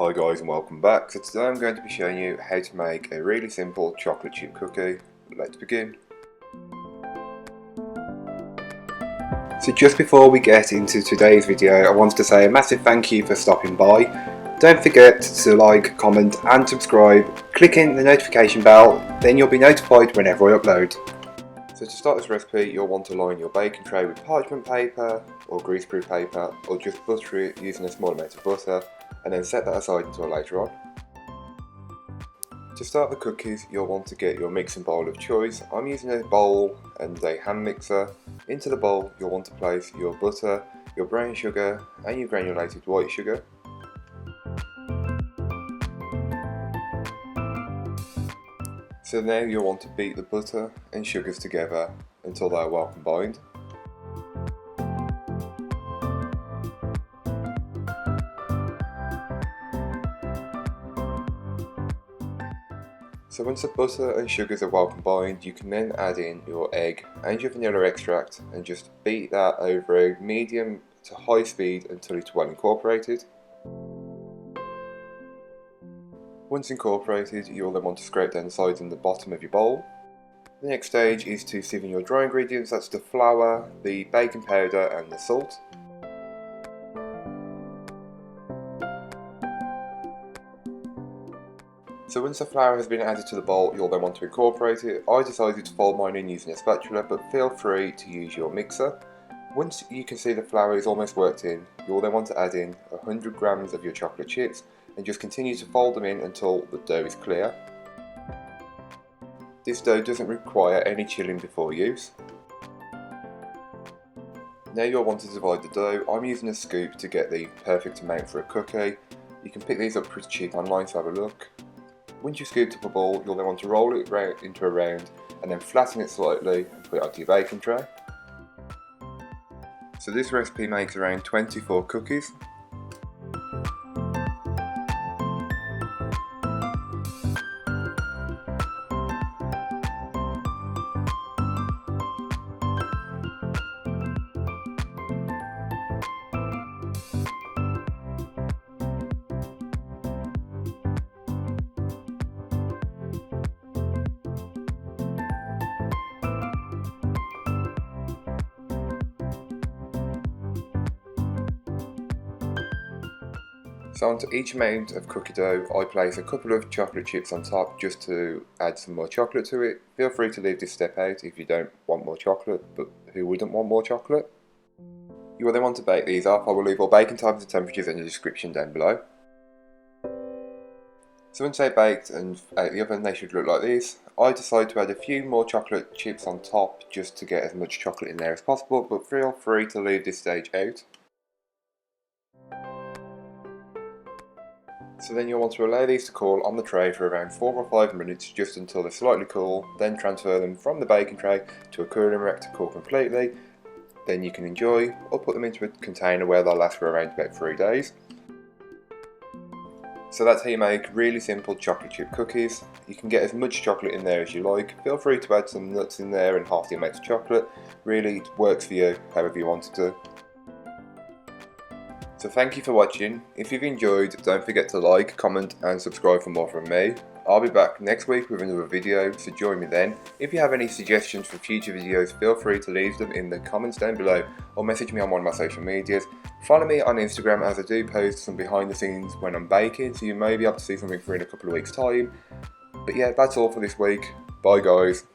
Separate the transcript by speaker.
Speaker 1: Hi guys and welcome back. So today I'm going to be showing you how to make a really simple chocolate chip cookie. Let's begin. So just before we get into today's video, I wanted to say a massive thank you for stopping by. Don't forget to like, comment and subscribe. Clicking the notification bell, then you'll be notified whenever I upload. So to start this recipe, you'll want to line your baking tray with parchment paper or greaseproof paper, or just butter it using a small amount of butter, and then set that aside until later on. To start the cookies, you'll want to get your mixing bowl of choice. I'm using a bowl and a hand mixer. Into the bowl, you'll want to place your butter, your brown sugar and your granulated white sugar. So now you'll want to beat the butter and sugars together until they are well combined. So once the butter and sugars are well combined, you can then add in your egg and your vanilla extract and just beat that over a medium to high speed until it's well incorporated. Once incorporated, you'll then want to scrape down the sides and the bottom of your bowl. The next stage is to sieve in your dry ingredients. That's the flour, the baking powder and the salt. So once the flour has been added to the bowl, you'll then want to incorporate it. I decided to fold mine in using a spatula, but feel free to use your mixer. Once you can see the flour is almost worked in, you'll then want to add in 100 grams of your chocolate chips and just continue to fold them in until the dough is clear. This dough doesn't require any chilling before use. Now you'll want to divide the dough. I'm using a scoop to get the perfect amount for a cookie. You can pick these up pretty cheap online, so have a look. Once you've scooped up a ball, you'll then want to roll it into a round and then flatten it slightly and put it onto your baking tray. So this recipe makes around 24 cookies. So onto each amount of cookie dough, I place a couple of chocolate chips on top just to add some more chocolate to it. Feel free to leave this step out if you don't want more chocolate, but who wouldn't want more chocolate? You will then want to bake these up. I will leave all baking times and temperatures in the description down below. So once they're baked and out the oven, they should look like this. I decided to add a few more chocolate chips on top just to get as much chocolate in there as possible, but feel free to leave this stage out. So then you'll want to allow these to cool on the tray for around 4 or 5 minutes, just until they're slightly cool, then transfer them from the baking tray to a cooling rack to cool completely. Then you can enjoy, or put them into a container where they'll last for around about 3 days. So that's how you make really simple chocolate chip cookies. You can get as much chocolate in there as you like. Feel free to add some nuts in there and half the amount of chocolate. Really, it works for you however you want it to. So thank you for watching. If you've enjoyed, don't forget to like, comment and subscribe for more from me. I'll be back next week with another video, so join me then. If you have any suggestions for future videos, feel free to leave them in the comments down below or message me on one of my social medias. Follow me on Instagram, as I do post some behind the scenes when I'm baking, so you may be able to see something for in a couple of weeks time. But yeah, that's all for this week. Bye guys.